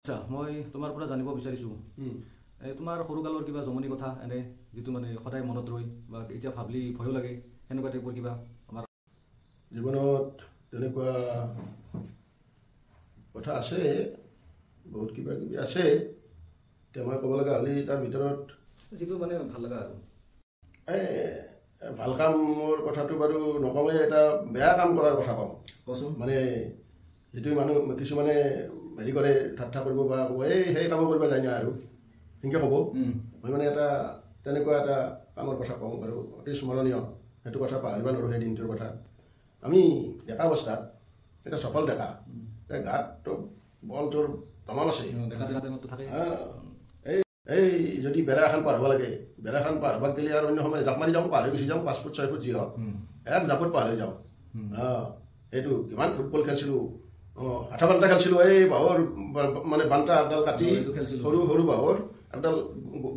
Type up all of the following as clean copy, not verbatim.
আচ্ছা মই তোমাৰ পৰা জানিব বিচাৰিছোঁ তোমাৰ সৰুকালৰ কিবা জমনি কথা এনে যিটো মানে সদায় মনত ৰৈ বা এতিয়া ভাবলি ভয়ো লাগে সেনেকুৱা টাইপৰ কিবা আমাৰ জীৱনত তেনেকুৱা কথা আছে বহুত কিবা কিবি আছে এতিয়া মই ক'ব লগা হ'লে তাৰ ভিতৰত যিটো মানে ভাল লগা আৰু ভাল কামৰ কথাটো বাৰু নকওঁৱে এটা বেয়া কাম কৰাৰ কথা কওঁ কচোন মানে যিটো মানুহ কিছুমানে হেৰি কৰে ঠাট্টা কৰিব বা ক'ব সেই কাম কৰিব যায় না আৰু সেনেকৈ ক'ব মই মানে এটা তেনেকুৱা এটা কামৰ কথা কওঁ বাৰু অতি স্মৰণীয় সেইটো কথা পাহৰিব নোৱাৰোঁ সেই দিনটোৰ কথা আমি ডেকা অৱস্থাত এটা সফল ডেকা গাতটো বল তোৰ তমাম আছে এই যদি বেৰা এখন পাৰ হ'ব লাগে বেৰাখন পাৰ হ'বাক গ'লে আৰু অন্য সময় জাপ মাৰি যাওঁ পাৰ হৈ গুচি যাওঁ 5 ফুট 6 ফুট যি হওক এক জাপত পাৰ হৈ যাওঁ এইটো কিমান ফুটবল খেলিছিলোঁ আঠা বান্তা খেলিছিলোঁ এই বাঁহৰ মানে বান্তা একডাল কাটি সৰু সৰু বাঁহৰ একডাল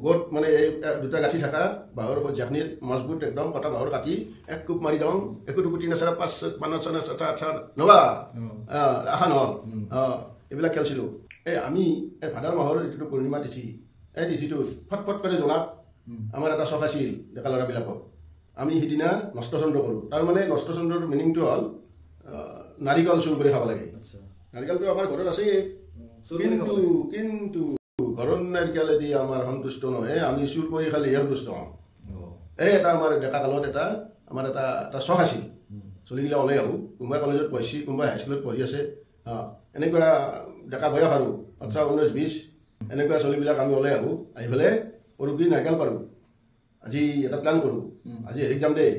গোট মানে এই দুটা গাঁঠি থকা বাঁহৰ জাকনিৰ মজবুত একদম কটা বাঁহৰ কাটি এক কোপ মাৰি যাওঁ একো দুকুটি নাচাৰা 5 5 নবা আশা নহ'ল এইবিলাক খেলিছিলোঁ এই আমি এই ভাদ মাহৰ যিটো পূৰ্ণিমা তিথি এই তিথিটোত ফটফট কৰি জনাক আমাৰ এটা চখ আছিল ডেকা ল'ৰাবিলাকক আমি সিদিনা নষ্টচন্দ্ৰ কৰোঁ তাৰমানে নষ্টচন্দ্ৰৰ মিনিংটো হ'ল নাৰিকল চুৰ কৰি খাব লাগে নাৰিকলটো আমাৰ ঘৰত আছেই কিন্তু ঘৰৰ নাৰিকলেদি আমাৰ সন্তুষ্ট নহয় আমি চুৰ কৰি খালেহে সন্তুষ্ট হওঁ এই এটা আমাৰ ডেকা কালত এটা আমাৰ এটা চখ আছিল চলিগিলা ওলাই আহোঁ কোনোবাই কলেজত পঢ়িছে কোনোবাই হাইস্কুলত পঢ়ি আছে এনেকুৱা ডেকা বয়স আৰু 18 19 20 এনেকুৱা চলিবিলাক আমি ওলাই আহোঁ আহি পেলাই সৰু কি নাৰিকল পাৰোঁ আজি এটা প্লান কৰোঁ আজি হেৰিত যাম দেই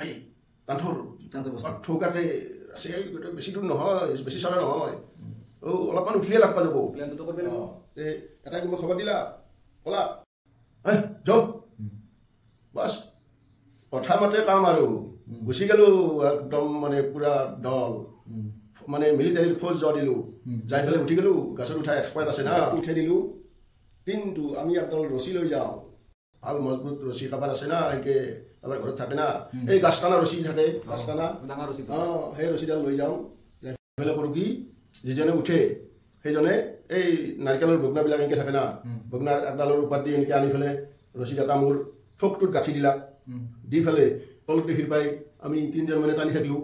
এই তাঁতৰ ঠৌকাকে আছে বেছি দূৰ নহয় বেছি চৰা নহয় অলপমান উঠিলে লাগবা যাব এটাই কোনোবা খবৰ দিলা ক'লা যাওক বাছ কথা মাতে কাম আৰু গুচি গ'লোঁ একদম মানে পুৰা দল মানে মিলিটাৰীৰ খোজ যোৱা দিলোঁ যাই পেলাই উঠি গ'লোঁ গাছত উঠা এক্সপাৰ্ট আছে না উঠাই দিলোঁ কিন্তু আমি একদল ৰছী লৈ যাওঁ ভাল মজবুত ৰছী কাবাৰ আছে না এনেকৈ আমাৰ ঘৰত থাকে না এই গাছ টানা ৰছী থাকে গাছ টানা সেই ৰছীডাল লৈ যাওঁ যাই পেলাই কৰোঁ কি যিজনে উঠে সেইজনে এই নাৰিকলৰ বগনাবিলাক এনেকৈ থাকে না বগনাৰ একডালৰ ওপৰত দি এনেকৈ আনি পেলাই ৰছী এটা মোৰ ঠোকটোত গাঁঠি দিলাক দি পেলাই তলতে শিৰ পাই আমি 3জন মানে টানি থাকিলোঁ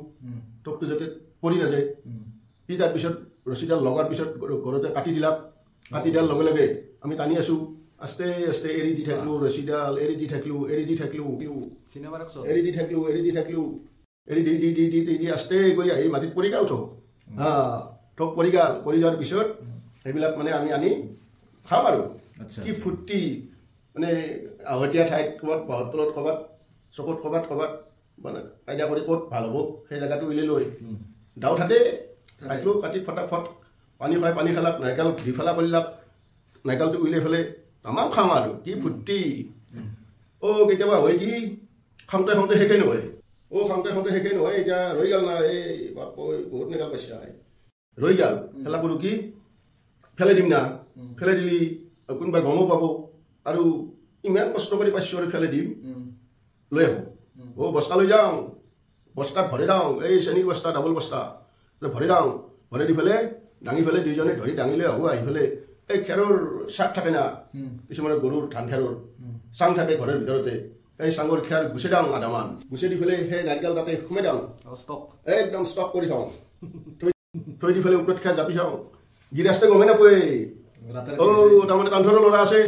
ঠোকটো যাতে পৰি নাযায় সি তাৰপিছত ৰছীডাল লগাৰ পিছত ঘৰতে কাটি দিলাক কাটি দিয়াৰ লগে লগে আমি টানি আছোঁ আস্তে আস্তে এৰি দি থাকিলোঁ ৰছীডাল এৰি দি থাকিলোঁ এৰি দি থাকিলোঁ এৰি দি থাকিলোঁ এৰি দি থাকিলোঁ এৰি দি দি দি দি দি আস্তে কৰি আহি মাটিত পৰি গ'ল ঠোক পৰি গ'ল পৰি যোৱাৰ পিছত সেইবিলাক মানে আমি আনি খাম আৰু কি ফূৰ্তি মানে আহতীয়া ঠাইত ক'ৰবাত বাঁহৰ তলত ক'ৰবাত চকুত ক'ৰবাত মানে কাইদা কৰি ক'ত ভাল হ'ব সেই জেগাটো উলিয়াই লৈ দাও থাকে কাটিলোঁ কাটি ফটাফট পানী খুৱাই পানী খালাক নাৰিকল দুইফালা কৰিলাক নাৰিকলটো উলিয়াই পেলাই তামাম খাম আৰু কি ফূৰ্তি কেতিয়াবা হয় কি খাওঁতে খাওঁতে শেষেই নহয় খাওঁতে খাওঁতে শেষেই নহয় এতিয়া ৰৈ গ'ল না এই বাপ বহুত নাৰিকল পাইছা ৰৈ গ'ল খেলা কৰোঁ কি ফেলাই দিম না ফেলাই দিলি কোনোবাই গমো পাব আৰু ইমান কষ্ট কৰি পাইছোঁ আৰু ফেলাই দিম লৈ আহোঁ বস্তা লৈ যাওঁ বস্তাত ভৰাই যাওঁ এই চেনীৰ বস্তা ডাবল বস্তা ভৰাই যাওঁ ভৰাই দি পেলাই দাঙি পেলাই দুইজনে ধৰি দাঙি লৈ আহোঁ আহি পেলাই এই খেৰৰ চাক থাকে না কিছুমানে গৰুৰ ধান খেৰৰ চাং থাকে ঘৰৰ ভিতৰতে এই চাঙৰ খেৰ গুচি দিওঁ আধামান গুচি দি পেলাই সেই নাৰিকল তাতে সোমাই দিওঁ একদম ষ্টক কৰি থওঁ থৈ দি পেলাই ওপৰত খেৰ জাপি চাওঁ গিৰাজতে গমেই নাপায় তাৰমানে কান্ধৰৰ ল'ৰা আছে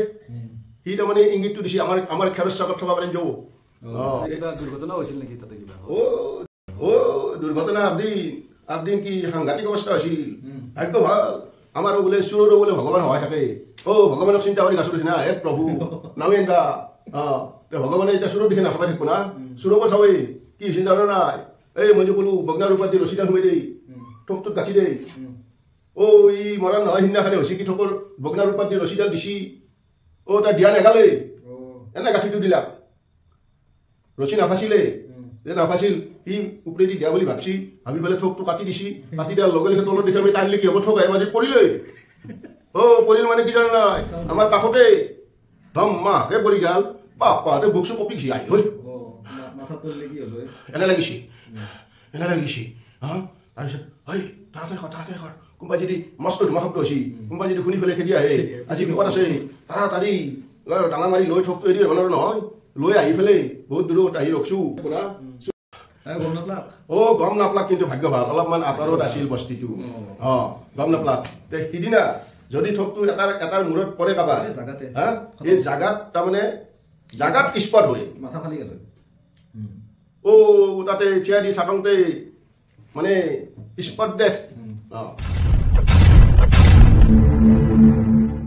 সি তাৰমানে ইংগিতটো দিছে আমাৰ খেৰৰ চাকত থবা পাৰিম যাওঁ দুৰ্ঘটনা হৈছিল নেকি তাতে কিবা দুৰ্ঘটনা একদিন কি সাংঘাতিক অৱস্থা হৈছিল ভাগ্য ভাল আমাৰো বোলে চোৰৰো বোলে ভগৱান সহায় থাকে ভগৱানক চিন্তা কৰি গাছত উঠি না হে প্ৰভু নামেন দা ভগৱানে এতিয়া চোৰৰ দিশে নাচাই থাকিব না চোৰকো চাবই কি হৈছিল জানো নাই এই মই যে ক'লো বগনাৰ ওপৰত দি ৰছীডাল সোমাই দেই ঠোকটোত গাঁঠি দেই ই মৰাণ নহয় সিদিনাখানে হৈছে কি ঠোকৰ বগনাৰ ওপৰত দি ৰছীডাল দিছি তাই দিয়া নেগালে এনে গাঁঠিটো দিলাক ৰছী নাফাচিলে নাফাছিল সি ওপৰেদি দিয়া বুলি ভাবছি ভাবি পেলাই ঠোকটো কাটি দিছি কাটি দিয়াৰ লগে লগে তলত দেখি আমি টানিলে কি হ'ব ঠোক আহি মাটিত পৰিলে পৰিল মানে কি জানো নাই আমাৰ কাষতে ধমাকে পৰি গ'ল বাপাহঁতে বুকচো কপি ঘি আহি এনে লাগিছে তাৰপিছত তাড়াতাড়ি কৰ কোনোবাই যদি মস্ত ধুমা শব্দ হৈছি কোনোবাই যদি শুনি পেলাই খেদি আহে আজি বিপদ আছে তাড়াতাড়ি ডাঙা মাৰি লৈ ঠপটো এৰি হ'ব নহয় লৈ আহি পেলাই বহুত দূৰত আহি ৰখছো গম নাপলাক কিন্তু ভাগ্য ভাল অলপমান আঁতৰত আছিল বস্তিটো গম নাপলাক সিদিনা যদি ঠপটো এটাৰ মূৰত পৰে কাবাৰ এই জাগাত তাৰমানে জাগাত স্পট হৈ মাথা ফালি গেল তাতে থিয়া দি থাকোঁতে মানে স্পট ডেথ